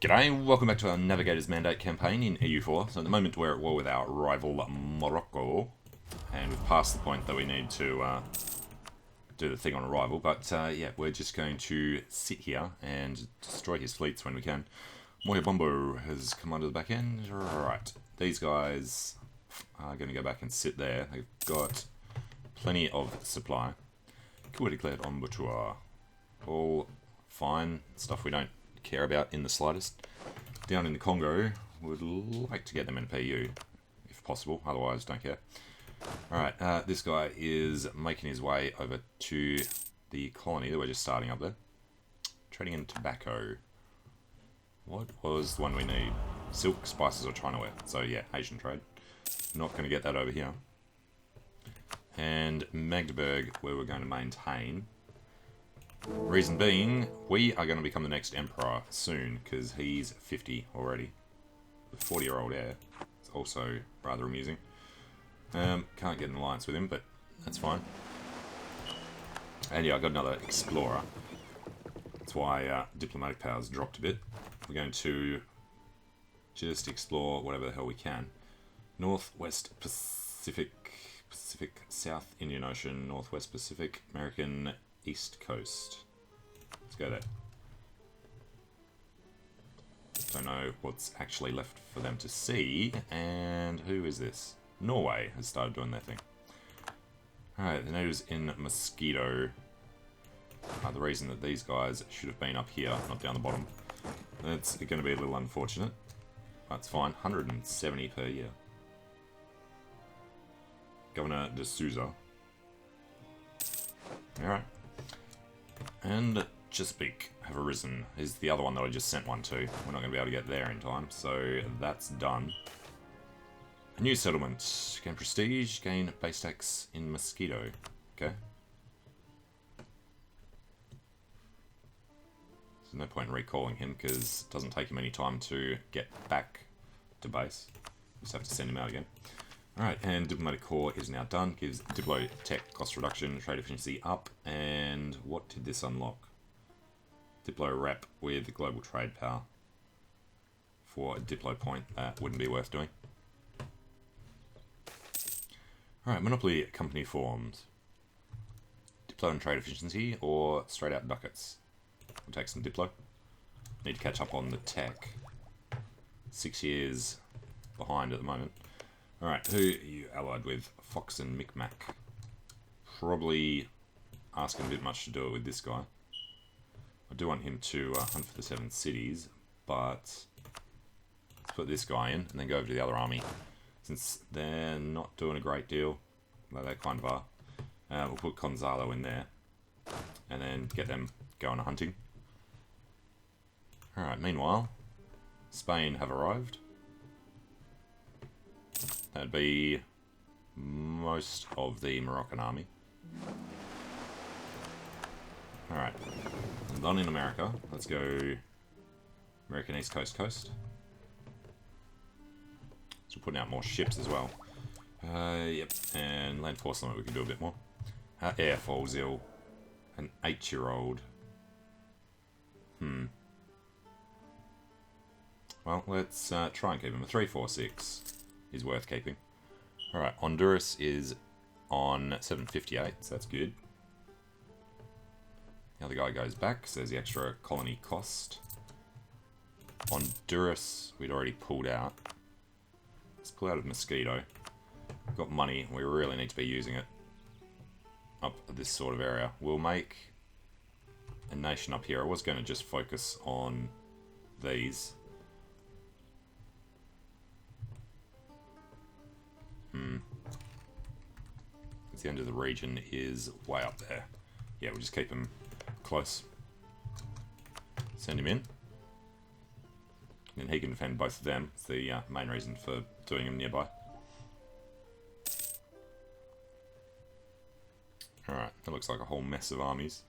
G'day, welcome back to our Navigator's Mandate campaign in EU4. So at the moment we're at war with our rival Morocco, and we've passed the point that we need to do the thing on arrival, but yeah, we're just going to sit here and destroy his fleets when we can. Moyabombo has come under the back end. Right, these guys are going to go back and sit there. They've got plenty of supply. Coup declared on Boutoir. All fine, stuff we don't care about in the slightest. Down in the Congo, would like to get them in PU, if possible, otherwise don't care. Alright, this guy is making his way over to the colony that we're just starting up there. Trading in tobacco. What was the one we need? Silk, spices, or China ware. So yeah, Asian trade. Not going to get that over here. And Magdeburg, where we're going to maintain. Reason being, we are going to become the next emperor soon, because he's 50 already. The 40-year-old heir. It's also rather amusing. Can't get an alliance with him, but that's fine. And yeah, I got another explorer. That's why diplomatic powers dropped a bit. We're going to just explore whatever the hell we can. Northwest Pacific, South Indian Ocean, Northwest Pacific, American East Coast. Let's go there. Don't know what's actually left for them to see. And who is this? Norway has started doing their thing. Alright, the natives in Mosquito are the reason that these guys should have been up here, not down the bottom. That's going to be a little unfortunate. That's fine. 170 per year. Governor de Souza. Alright. And Chesapeake have arisen. Is the other one that I just sent one to. We're not going to be able to get there in time, so that's done. A new settlement. Gain prestige, gain base tax in Mosquito. Okay. There's no point in recalling him because it doesn't take him any time to get back to base. Just have to send him out again. Alright, and Diplomatic Corps is now done. Gives Diplo Tech cost reduction, trade efficiency up, and what did this unlock? Diplo Rep with global trade power. For a Diplo point, that wouldn't be worth doing. Alright, Monopoly Company forms. Diplo and trade efficiency, or straight out ducats. We'll take some Diplo. Need to catch up on the tech. 6 years behind at the moment. Alright, who are you allied with? Fox and Micmac. Probably asking a bit much to do it with this guy. I do want him to hunt for the 7 cities, but let's put this guy in and then go over to the other army. Since they're not doing a great deal, well, they kind of are. We'll put Gonzalo in there and then get them going hunting. Alright, meanwhile, Spain have arrived. That'd be most of the Moroccan army. Alright. Done in America. Let's go American East Coast coast. So we're putting out more ships as well. Yep. And land force limit we can do a bit more. Air falls ill. An 8-year-old. Well, let's try and keep him. A 346 is worth keeping. Alright, Honduras is on 758, so that's good. The other guy goes back, so there's the extra colony cost. Honduras, we'd already pulled out. Let's pull out of Mosquito. We've got money, we really need to be using it. Up this sort of area. We'll make a nation up here. I was going to just focus on these. The end of the region is way up there. Yeah, we'll just keep him close. Send him in. And he can defend both of them. It's the main reason for doing him nearby. Alright, that looks like a whole mess of armies.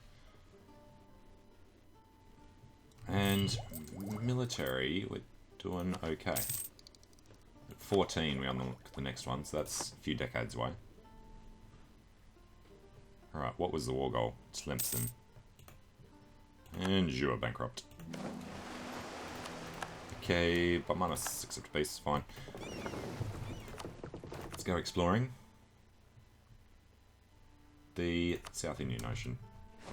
And military, we're doing okay. At 14 we unlock the next one, so that's a few decades away. Alright, what was the war goal? Tlemcen. And Jura bankrupt. Okay, but minus accept a base, fine. Let's go exploring. The South Indian Ocean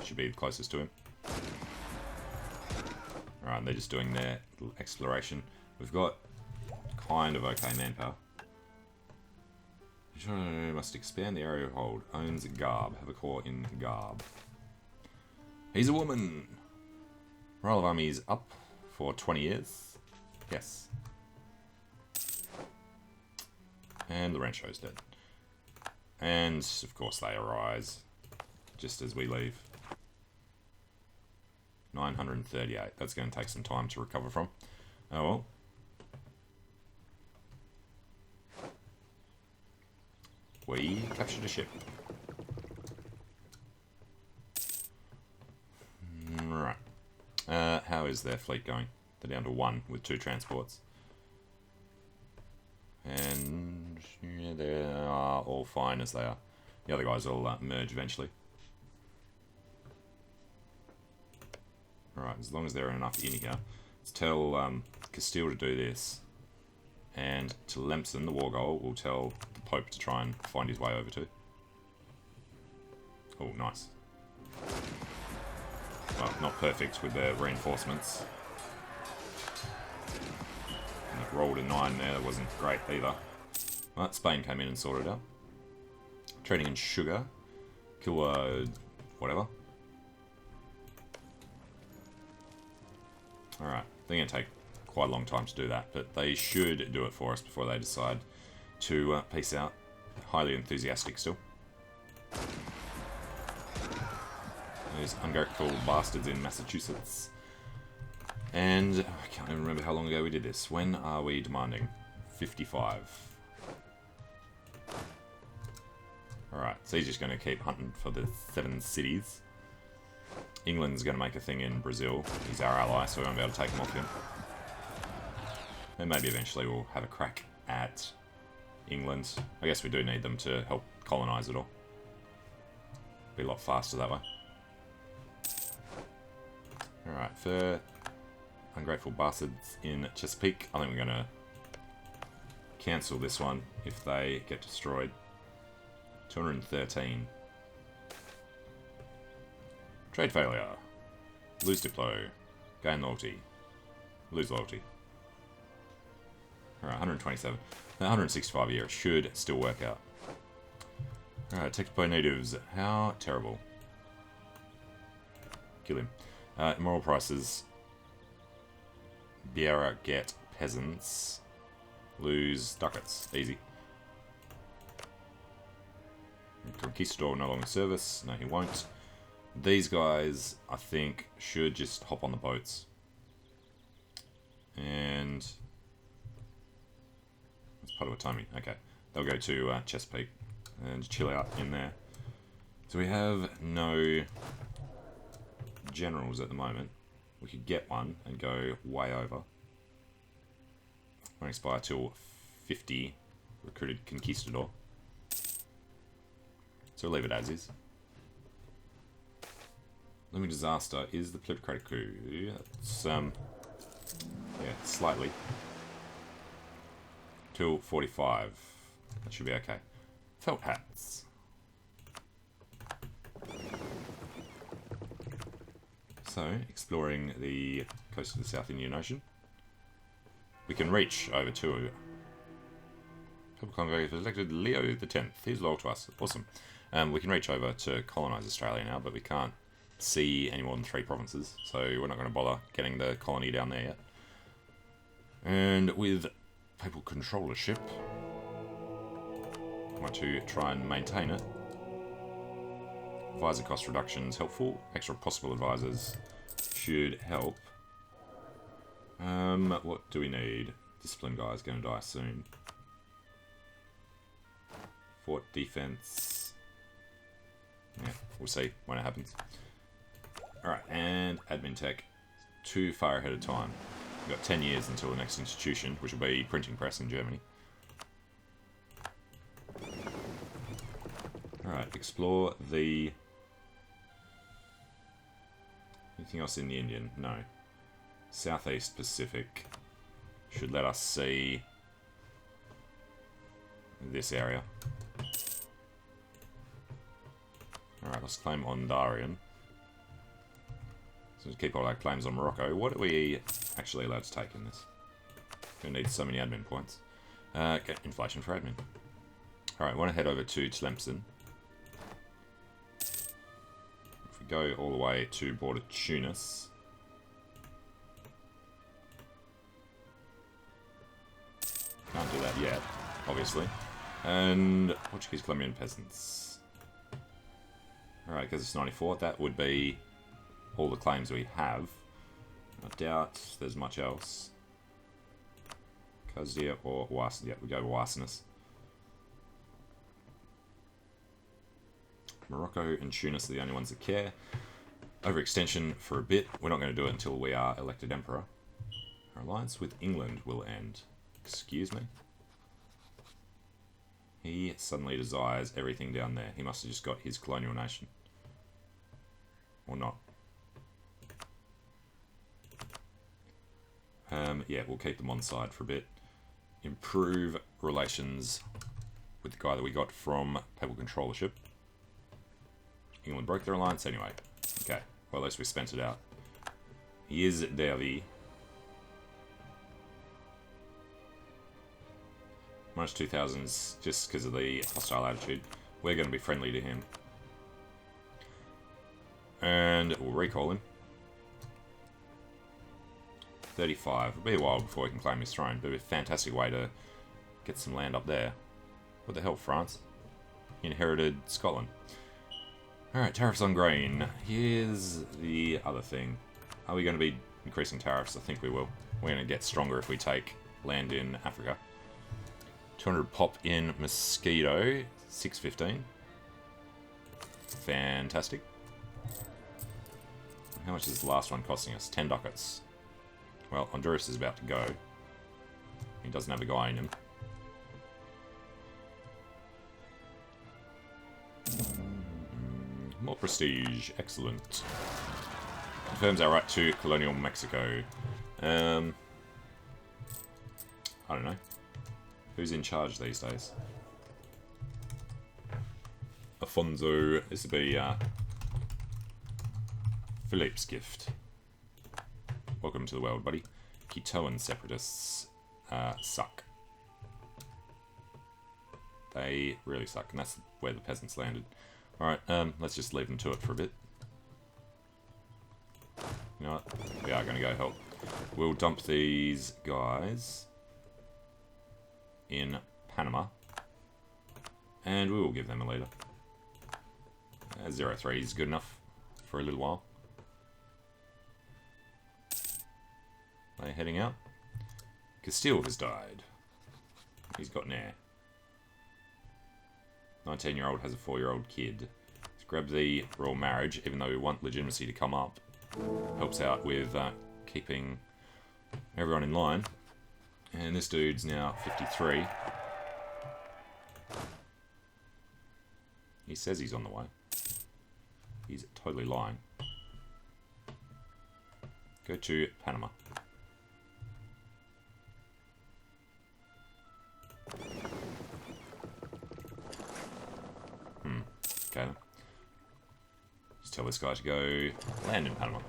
should be the closest to him. Alright, they're just doing their little exploration. We've got kind of okay manpower. Must expand the area of hold. Owns Garb. Have a core in Garb. He's a woman! Morale of army is up for 20 years. Yes. And the Rancho's dead. And, of course, they arise just as we leave. 938. That's going to take some time to recover from. Oh well. We captured a ship. Right. How is their fleet going? They're down to 1 with 2 transports. And yeah, they are all fine as they are. The other guys will merge eventually. Alright, as long as there are enough in here. Let's tell Castile to do this. And Tlemcen, the war goal, will tell the Pope to try and find his way over to. Oh, nice. Well, not perfect with the reinforcements. And it rolled a 9 there, that wasn't great either. Well, Spain came in and sorted it out. Trading in sugar. Kill, whatever. Alright, they're going to take quite a long time to do that, but they should do it for us before they decide to peace out. Highly enthusiastic still. Those ungrateful bastards in Massachusetts. And I can't even remember how long ago we did this. When are we demanding? 55. Alright, so he's just going to keep hunting for the 7 cities. England's going to make a thing in Brazil. He's our ally, so we won't be able to take him off him. And maybe eventually we'll have a crack at England. I guess we do need them to help colonise it all. Be a lot faster that way. Alright, for ungrateful bastards in Chesapeake, I think we're going to cancel this one if they get destroyed. 213. Trade failure. Lose Diplo. Gain loyalty. Lose loyalty. Alright, 127. 165 a year should still work out. Alright, attacked by natives. How terrible. Kill him. Immoral prices. Biera get peasants. Lose ducats. Easy. Conquistador no longer service. No, he won't. These guys, I think, should just hop on the boats. And that's part of what timing. Okay. They'll go to Chesapeake and chill out in there. So we have no generals at the moment. We could get one and go way over. Won't expire till 50. Recruited Conquistador. So we'll leave it as is. Looming disaster is the plutocratic coup. It's, yeah, slightly. Till 45. That should be okay. Felt hats. So, exploring the coast of the South Indian Ocean. We can reach over to Purple Congress has elected Leo the 10th. He's loyal to us. Awesome. We can reach over to colonise Australia now, but we can't see any more than 3 provinces, so we're not going to bother getting the colony down there yet. And with papal controllership, I want to try and maintain it. Advisor cost reduction is helpful. Extra possible advisors should help. What do we need? Discipline guy's going to die soon. Fort defense. Yeah, we'll see when it happens. Alright, and admin tech. Too far ahead of time. We've got 10 years until the next institution, which will be printing press in Germany. Alright, explore the... Anything else in the Indian? No. Southeast Pacific. should let us see this area. Alright, let's claim Ondarian. So keep all our claims on Morocco. What are we actually allowed to take in this? Gonna need so many admin points. Get inflation for admin. Alright, want to head over to Tlemcen. If we go all the way to border Tunis. Can't do that yet, obviously. And Portuguese Colombian peasants. Alright, because it's 94, that would be all the claims we have. I doubt there's much else. Kazdia or Was. Yeah, we go Wasinus. Morocco and Tunis are the only ones that care. Overextension for a bit. We're not going to do it until we are elected emperor. Our alliance with England will end. Excuse me? He suddenly desires everything down there. He must have just got his colonial nation. Or not. Yeah, we'll keep them on side for a bit. Improve relations with the guy that we got from Papal Controllership. England broke their alliance anyway. Okay, well at least we spent it out. He is Derby. Minus 2000s just because of the hostile attitude. We're going to be friendly to him. And we'll recall him. 35. It'll be a while before we can claim his throne, but it'll be a fantastic way to get some land up there. What the hell, France? Inherited Scotland. Alright, tariffs on grain. Here's the other thing. Are we going to be increasing tariffs? I think we will. We're going to get stronger if we take land in Africa. 200 pop in Mosquito. 615. Fantastic. How much is the last one costing us? 10 ducats. Well, Honduras is about to go. He doesn't have a guy in him. More prestige. Excellent. Confirms our right to colonial Mexico. I don't know. Who's in charge these days? Afonso. This would be Philippe's gift. Welcome to the world, buddy. Quitoan separatists suck. They really suck, and that's where the peasants landed. Alright, let's just leave them to it for a bit. You know what? We are going to go help. We'll dump these guys in Panama, and we will give them a leader. 03 is good enough for a little while. They're heading out. Castile has died. He's got an heir. 19-year-old has a 4-year-old kid. Let's grab the royal marriage, even though we want legitimacy to come up. Helps out with keeping everyone in line. And this dude's now 53. He says he's on the way. He's totally lying. Go to Panama. Okay. Just tell this guy to go land in Panama.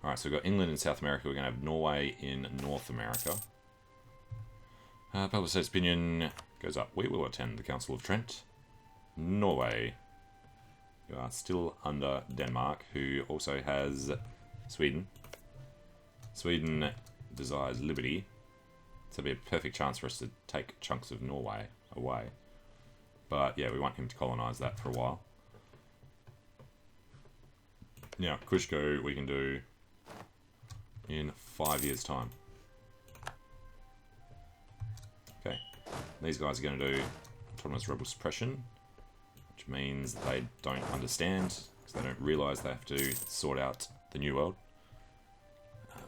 Alright, so we've got England in South America. We're going to have Norway in North America. Public State's opinion goes up. We will attend the Council of Trent. Norway. You are still under Denmark, who also has Sweden. Sweden desires liberty. So it'll be a perfect chance for us to take chunks of Norway away. But yeah, we want him to colonise that for a while. Now, Kushko we can do in 5 years' time. Okay, these guys are going to do autonomous rebel suppression, which means they don't understand, because they don't realise they have to sort out the New World.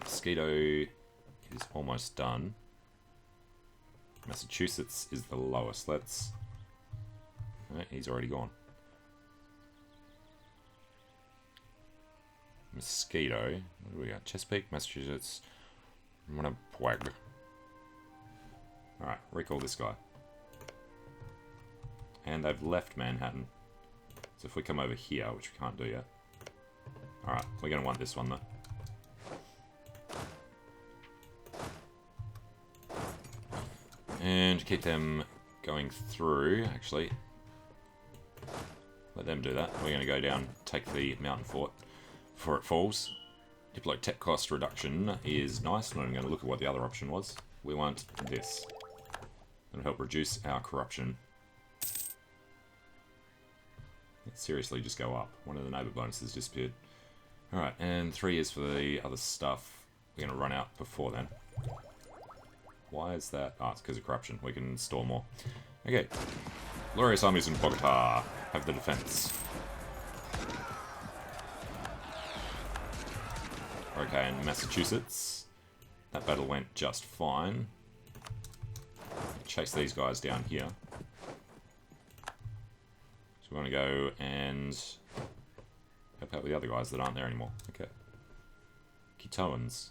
Mosquito is almost done. Massachusetts is the lowest. Let's... he's already gone. Mosquito. What do we got? Chesapeake, Massachusetts, I'm gonna pwag. Alright, recall this guy. And they've left Manhattan. So if we come over here, which we can't do yet. Alright, we're gonna want this one though. And keep them going through, actually. Let them do that. We're going to go down, take the mountain fort before it falls. Diplo tech cost reduction is nice. I'm not even going to look at what the other option was. We want this. It'll help reduce our corruption. Let's seriously just go up. One of the neighbour bonuses disappeared. Alright, and 3 years for the other stuff. We're going to run out before then. Why is that? Ah, it's because of corruption. We can store more. Okay. Glorious armies in Bogota have the defense. Okay, in Massachusetts. That battle went just fine. Chase these guys down here. So we're going to go and help out with the other guys that aren't there anymore. Okay. Quitoans.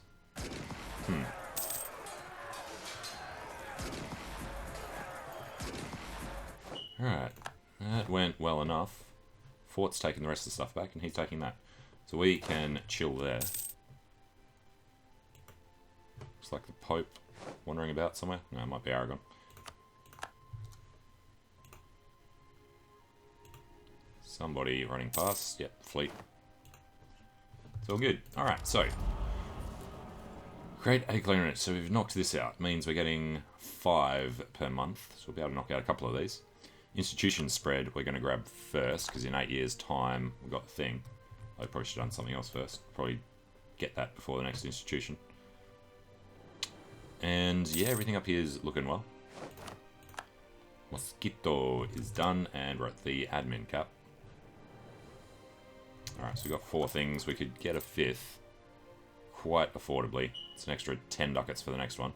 Alright, that went well enough. Fort's taking the rest of the stuff back, and he's taking that. So we can chill there. Looks like the Pope wandering about somewhere. No, it might be Aragon. Somebody running past. Yep, fleet. It's all good. Alright, so. Great A clearance. So we've knocked this out. Means we're getting 5 per month. So we'll be able to knock out a couple of these. Institution spread, we're going to grab first, because in 8 years' time, we've got the thing. I probably should have done something else first. Probably get that before the next institution. And yeah, everything up here is looking well. Mosquito is done, and we're at the admin cap. Alright, so we've got 4 things. We could get a 5th quite affordably. It's an extra 10 ducats for the next one.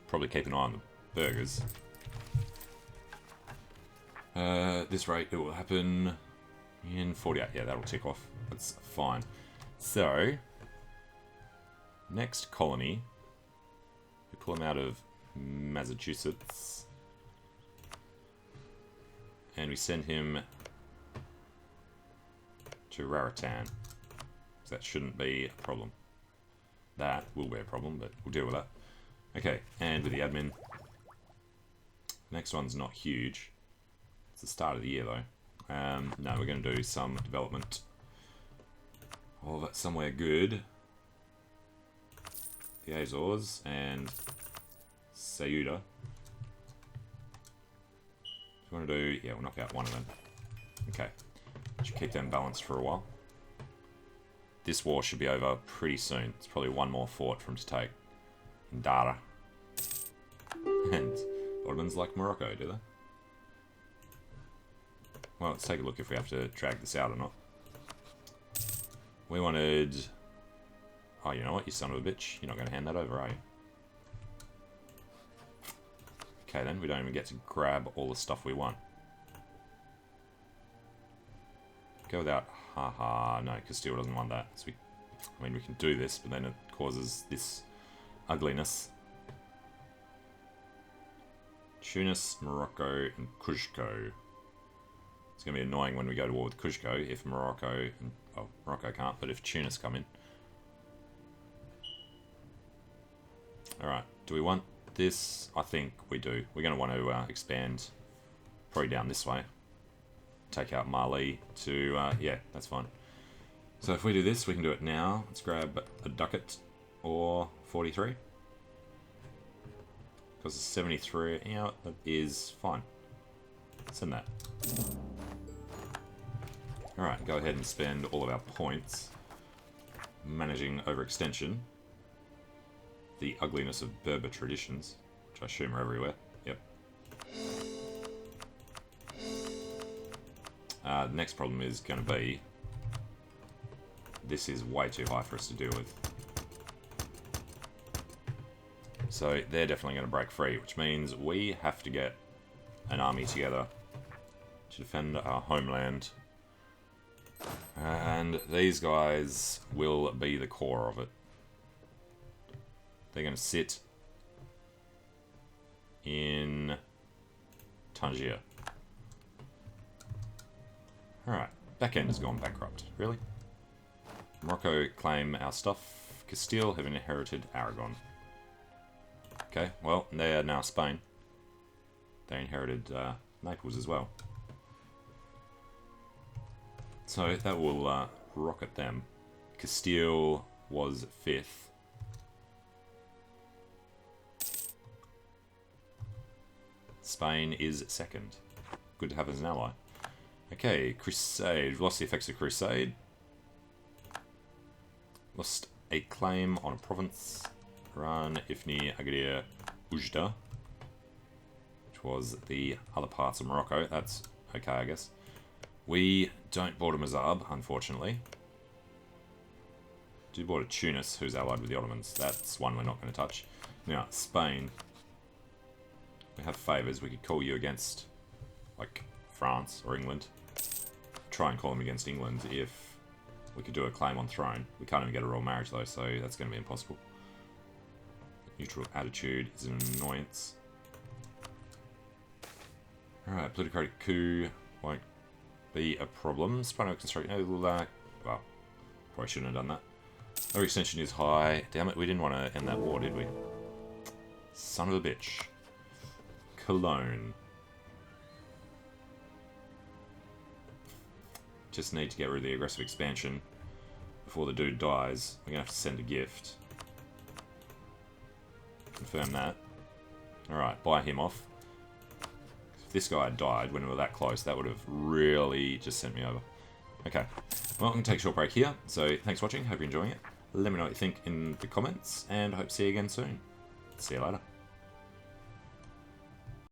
Probably keep an eye on the burgers. This rate, it will happen in 48. Yeah, that'll tick off. That's fine. So, next colony, we pull him out of Massachusetts, and we send him to Raritan. So that shouldn't be a problem. That will be a problem, but we'll deal with that. Okay, and with the admin, next one's not huge. It's the start of the year though. No, we're going to do some development of somewhere good. The Azores and Ceuta. So we want to do, yeah, we'll knock out one of them. Okay, should keep them balanced for a while. This war should be over pretty soon. It's probably one more fort for him to take. In Dara. And Ottomans like Morocco, do they? Well, let's take a look if we have to drag this out or not. We wanted... Oh, you know what, you son of a bitch. You're not going to hand that over, are you? Okay then, we don't even get to grab all the stuff we want. Go without haha, no, Castile doesn't want that. So I mean, we can do this, but then it causes this ugliness. Tunis, Morocco, and Cuzco. It's going to be annoying when we go to war with Cuzco if Morocco, and, well, Morocco can't, but if Tunis come in. Alright, do we want this? I think we do. We're going to want to expand probably down this way. Take out Mali to, yeah, that's fine. So if we do this, we can do it now. Let's grab a ducat or 43. Because it's 73, you know, that is fine. Send that. Alright, go ahead and spend all of our points managing overextension. The ugliness of Berber traditions, which I assume are everywhere. Yep. The next problem is going to be... This is way too high for us to deal with. So they're definitely going to break free, which means we have to get an army together to defend our homeland. And these guys will be the core of it. They're going to sit in Tangier. Alright, back end has gone bankrupt. Really? Morocco claim our stuff. Castile have inherited Aragon. Okay, well, they are now Spain. They inherited Naples as well. So that will rocket them. Castile was 5th. Spain is 2nd. Good to have as an ally. Okay, Crusade. We've lost the effects of Crusade. Lost a claim on a province. Iran, Ifni, Agadir, Ujda. Which was the other parts of Morocco. That's okay, I guess. We don't border Mazab, unfortunately. Do border Tunis, who's allied with the Ottomans. That's one we're not going to touch. Now, Spain. We have favours. We could call you against, like, France or England. Try and call them against England if we could do a claim on throne. We can't even get a royal marriage, though, so that's going to be impossible. Neutral attitude is an annoyance. Alright, plutocratic coup won't be a problem. Spinal construction, well, probably shouldn't have done that. Overextension is high. Damn it, we didn't want to end that war, did we? Son of a bitch. Cologne. Just need to get rid of the aggressive expansion before the dude dies. We're going to have to send a gift. Confirm that. Alright, buy him off. If this guy had died when we were that close, that would have really just sent me over. Okay. Well, I'm going to take a short break here. So, thanks for watching. Hope you're enjoying it. Let me know what you think in the comments, and I hope to see you again soon. See you later.